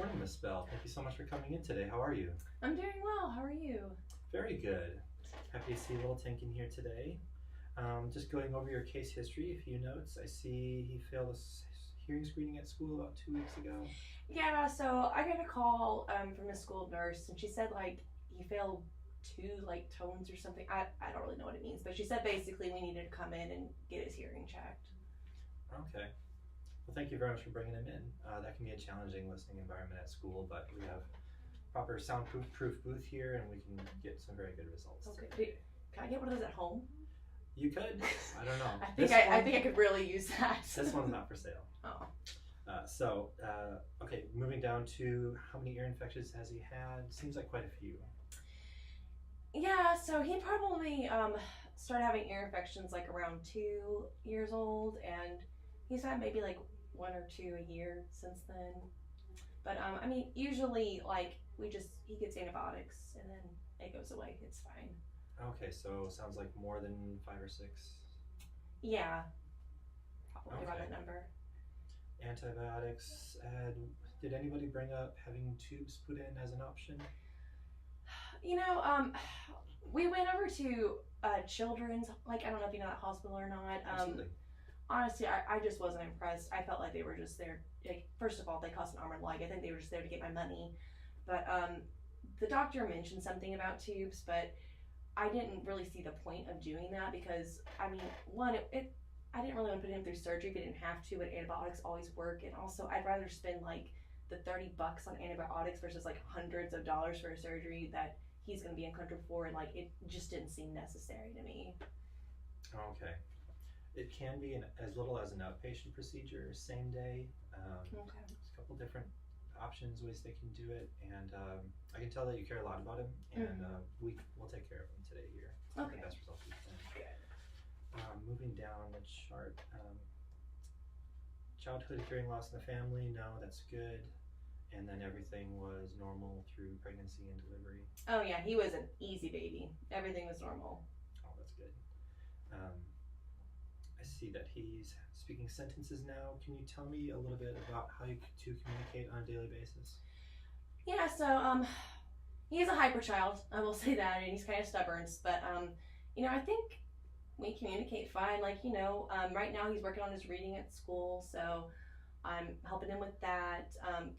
Morning, Miss Bell. Thank you so much for coming in today. How are you? I'm doing well. How are you? Very good. Happy to see little Tank in here today. Just going over your case history, a few notes. I see he failed a hearing screening at school about 2 weeks ago. Yeah, so I got a call from the school nurse, and she said he failed two tones or something. I don't really know what it means, but she said basically we needed to come in and get his hearing checked. Okay. Well, thank you very much for bringing him in. That can be a challenging listening environment at school, but we have proper soundproof booth here, and we can get some very good results. Okay. Can I get one of those at home? You could. I don't know. I think I could really use that. This one's not for sale. Oh. Okay, moving down to how many ear infections has he had? Seems like quite a few. Yeah, so he probably started having ear infections like around 2 years old, and he's had maybe like 1 or 2 a year since then. But I mean, usually he gets antibiotics and then it goes away. It's fine. Okay, so sounds like more than 5 or 6. Yeah, probably Okay. around that number. Antibiotics. Did anybody bring up having tubes put in as an option? You know, we went over to Children's. I don't know if you know that hospital or not. Absolutely. Honestly, I just wasn't impressed. I felt like they were just there. First of all, they cost an arm and a leg. I think they were just there to get my money. But the doctor mentioned something about tubes, but I didn't really see the point of doing that because, I mean, one, I didn't really want to put him through surgery if he didn't have to, but antibiotics always work. And also, I'd rather spend the $30 on antibiotics versus hundreds of dollars for a surgery that he's going to be uncomfortable for, and it just didn't seem necessary to me. Okay. It can be as little as an outpatient procedure, same day. Okay. There's a couple different options, ways they can do it, and I can tell that you care a lot about him, and we'll take care of him today here. Okay. The best results we can. Good. Moving down the chart, childhood hearing loss in the family, no, that's good. And then everything was normal through pregnancy and delivery. Oh yeah, he was an easy baby. Everything was normal. Oh, that's good. I see that he's speaking sentences now. Can you tell me a little bit about how you two communicate on a daily basis? Yeah, so he's a hyper child. I will say that, and he's kind of stubborn. But I think we communicate fine. Right now he's working on his reading at school, so I'm helping him with that.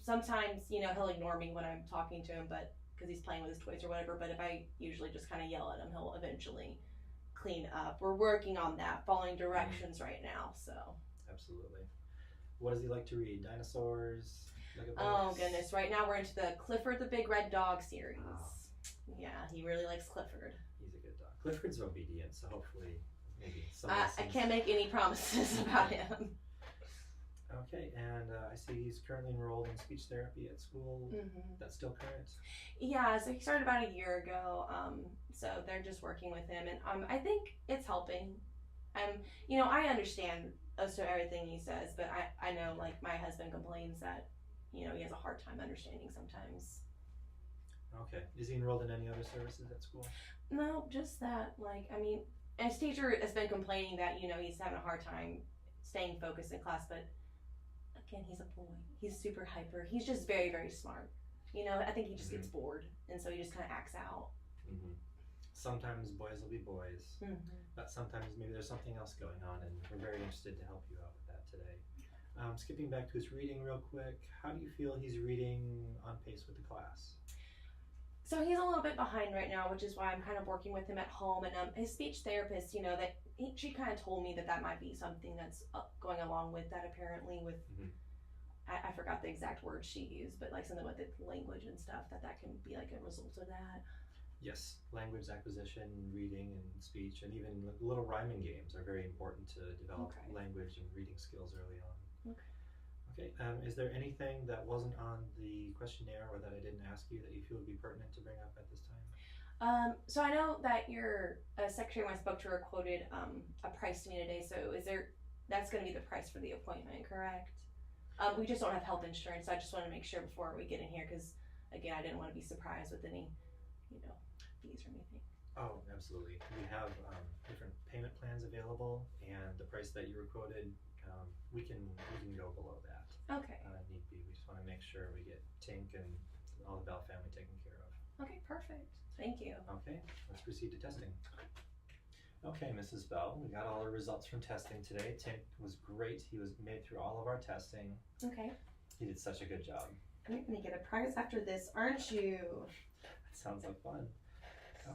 Sometimes, he'll ignore me when I'm talking to him, but because he's playing with his toys or whatever. But if I usually just kind of yell at him, he'll eventually clean up. We're working on that, following directions right now. So. Absolutely. What does he like to read? Dinosaurs? Oh goodness! Right now we're into the Clifford the Big Red Dog series. Wow. Yeah, he really likes Clifford. He's a good dog. Clifford's obedient, so hopefully maybe some. I can't make any promises about him. Okay, and I see he's currently enrolled in speech therapy at school. That's still current? Yeah, so he started about a year ago. So they're just working with him, and I think it's helping. I understand also everything he says, but I know my husband complains that he has a hard time understanding sometimes. Okay. Is he enrolled in any other services at school? No, just that. And his teacher has been complaining that he's having a hard time staying focused in class, but again, he's a boy. He's super hyper. He's just very, very smart. I think he just gets bored, and so he just kind of acts out. Sometimes boys will be boys, but sometimes maybe there's something else going on, and we're very interested to help you out with that today. Skipping back to his reading real quick, how do you feel he's reading on pace with the class? So he's a little bit behind right now, which is why I'm kind of working with him at home. And his speech therapist, she kind of told me that might be something that's going along with that. Apparently, with I forgot the exact words she used, but something with the language and stuff that can be a result of that. Yes, language acquisition, reading and speech, and even little rhyming games are very important to develop language and reading skills early on. Okay. Is there anything that wasn't on the questionnaire or that I didn't ask you that you feel would be pertinent to bring up at this time? So I know that your secretary when I spoke to her quoted a price to me today. So that's going to be the price for the appointment, correct? We just don't have health insurance, so I just want to make sure before we get in here, because again, I didn't want to be surprised with any, fees or anything. Oh, absolutely. We have different payment plans available, and the price that you were quoted, we can go below that. Okay. Need be. We just want to make sure we get Tink and all the Bell family taken care of. Okay, perfect. Thank you. Okay, let's proceed to testing. Okay, Mrs. Bell, we got all the results from testing today. Tink was great. He was made through all of our testing. Okay. He did such a good job. You're going to get a prize after this, aren't you? That sounds like fun.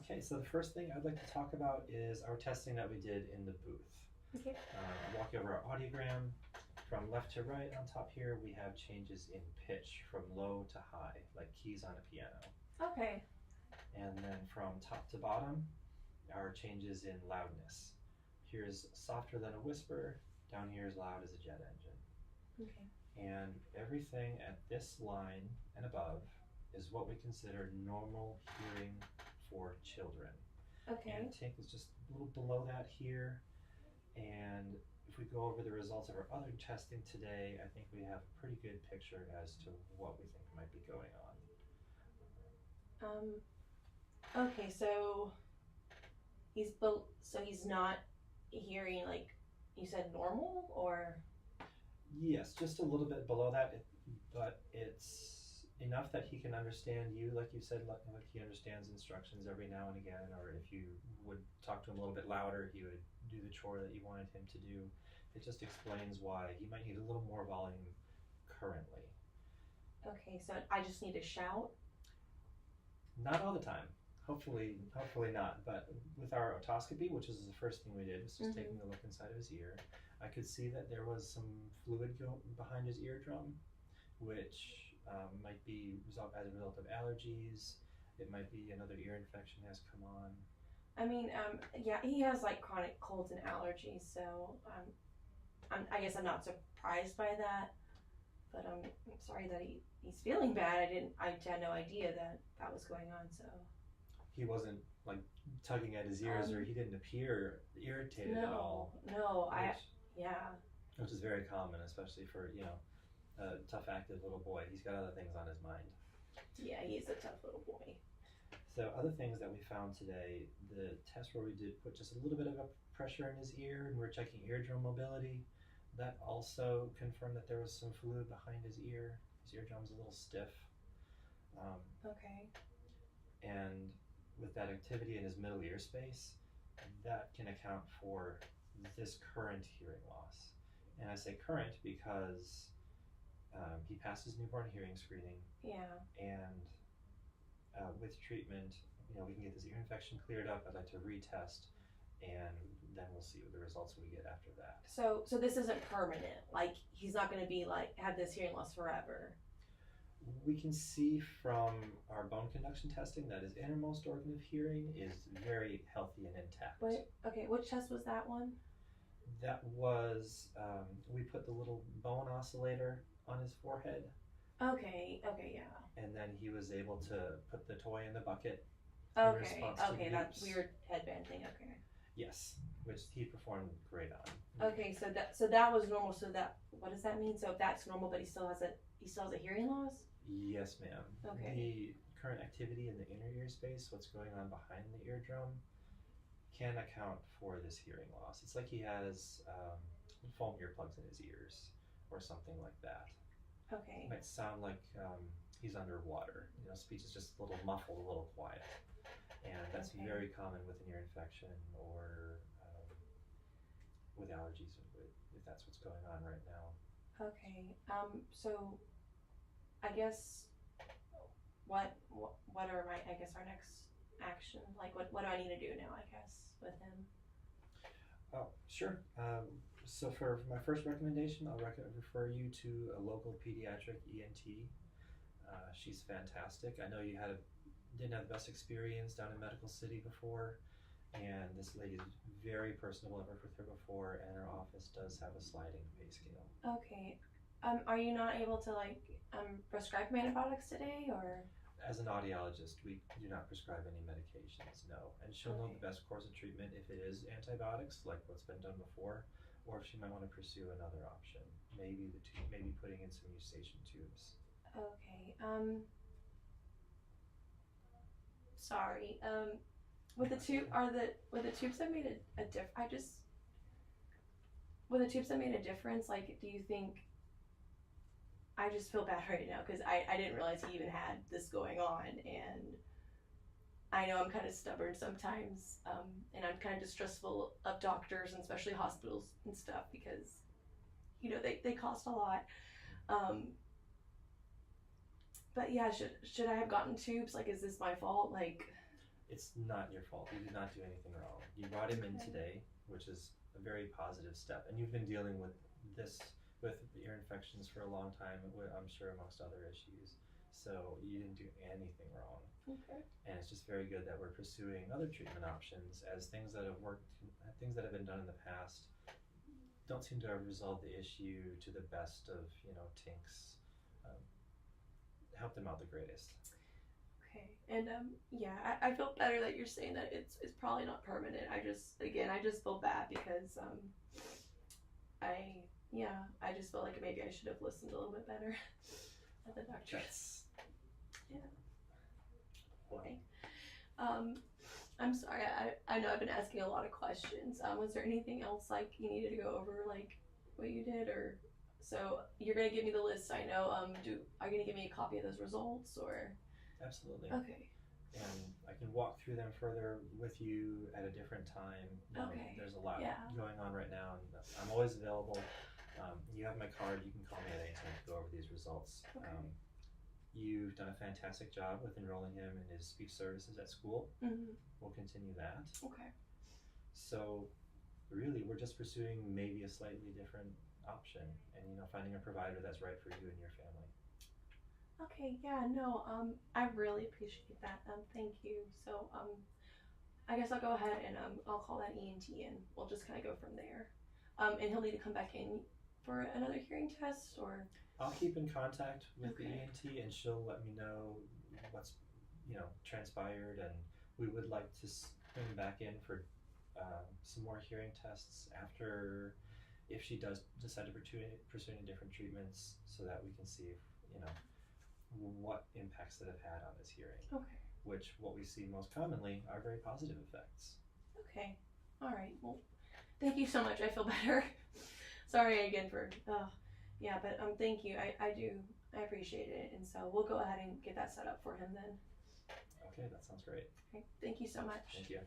Okay, so the first thing I'd like to talk about is our testing that we did in the booth. Okay. I'll walk you over our audiogram. From left to right on top here, we have changes in pitch from low to high, like keys on a piano. Okay. And then from top to bottom, our changes in loudness. Here's softer than a whisper, down here is loud as a jet engine. Okay. And everything at this line and above is what we consider normal hearing for children. Okay. And Tink is just a little below that here. And if we go over the results of our other testing today, I think we have a pretty good picture as to what we think might be going on. Okay, so he's not hearing, like you said, normal, or? Yes, just a little bit below that, but it's enough that he can understand you, like you said, like he understands instructions every now and again, or if you would talk to him a little bit louder, he would do the chore that you wanted him to do. It just explains why he might need a little more volume currently. Okay, so I just need to shout? Not all the time. Hopefully not. But with our otoscopy, which is the first thing we did, was just taking a look inside of his ear. I could see that there was some fluid behind his eardrum, which might be as a result of allergies. It might be another ear infection has come on. I mean, yeah, he has like chronic colds and allergies, so I guess I'm not surprised by that. But I'm sorry that he's feeling bad. I had no idea that was going on. So he wasn't like tugging at his ears, or he didn't appear irritated at all. No, which is very common, especially for a tough, active little boy. He's got other things on his mind. Yeah, he's a tough little boy. So other things that we found today, the test where we did put just a little bit of a pressure in his ear and we're checking eardrum mobility, that also confirmed that there was some fluid behind his ear. His eardrum's a little stiff. Okay. And with that activity in his middle ear space, that can account for this current hearing loss. And I say current because he passed his newborn hearing screening. Yeah. And with treatment, we can get this ear infection cleared up. I'd like to retest, and then we'll see what the results we get after that. So this isn't permanent. Like he's not going to be have this hearing loss forever. We can see from our bone conduction testing that his innermost organ of hearing is very healthy and intact. But okay, which test was that one? That was we put the little bone oscillator on his forehead. Okay, yeah. And then he was able to put the toy in the bucket. Okay, that weird headband thing. Okay. Yes, which he performed great on. Okay, so that was normal. So what does that mean? So if that's normal, but he still has a hearing loss? Yes, ma'am. Okay. The current activity in the inner ear space, what's going on behind the eardrum, can account for this hearing loss. It's like he has foam earplugs in his ears or something like that. Okay. It might sound like he's underwater. Speech is just a little muffled, a little quiet. And that's very common with an ear infection or with allergies, if that's what's going on right now. Okay. So I guess what are our next action? Like what do I need to do now, I guess, with him? Oh, sure. So for my first recommendation, I'll refer you to a local pediatric ENT. She's fantastic. I know you didn't have the best experience down in Medical City before, and this lady is very personable. I've worked with her before, and her office does have a sliding pay scale. Okay. Are you not able to prescribe antibiotics today, or? As an audiologist, we do not prescribe any medications, no. And she'll know the best course of treatment if it is antibiotics, like what's been done before, or if she might want to pursue another option, maybe putting in some eustachian tubes. Okay. Sorry. With the tube, were the tubes that made a difference? Were the tubes that made a difference? Like, do you think I just feel bad right now because I didn't realize he even had this going on, and I know I'm kind of stubborn sometimes, and I'm kind of distrustful of doctors and especially hospitals and stuff because, you know, they cost a lot. But yeah, should I have gotten tubes? Like, is this my fault? Like, it's not your fault. You did not do anything wrong. You brought him in today, which is a very positive step, and you've been dealing with this with ear infections for a long time, I'm sure, amongst other issues. So you didn't do anything wrong. Okay. And it's just very good that we're pursuing other treatment options, as things that have worked, things that have been done in the past don't seem to have resolved the issue to the best of, Tink's help them out the greatest. Okay. And yeah, I feel better that you're saying that it's probably not permanent. I just feel bad because I just felt like maybe I should have listened a little bit better at the doctor. Yeah. Okay. I'm sorry. I know I've been asking a lot of questions. Was there anything else like you needed to go over, like what you did, or so you're gonna give me the list? I know. Are you gonna give me a copy of those results, or? Absolutely. Okay. And I can walk through them further with you at a different time. Okay. There's a lot going on right now, and I'm always available. You have my card. You can call me at any time to go over these results. Okay. You've done a fantastic job with enrolling him in his speech services at school. Mm-hmm. We'll continue that. Okay. So really, we're just pursuing maybe a slightly different option, and finding a provider that's right for you and your family. Okay, yeah, no, I really appreciate that. Thank you. So, I guess I'll go ahead and I'll call that ENT and we'll just kind of go from there. And he'll need to come back in for another hearing test, or? I'll keep in contact with Okay. the ENT, and she'll let me know what's, transpired, and we would like to bring him back in for some more hearing tests after, if she does decide to pursue any different treatments, so that we can see if, what impacts that have had on his hearing. Okay. Which, what we see most commonly, are very positive effects. Okay. All right. Well, thank you so much. I feel better. Sorry again for, yeah, but thank you. I appreciate it. And so we'll go ahead and get that set up for him then. Okay, that sounds great. Okay. Thank you so much. Thank you.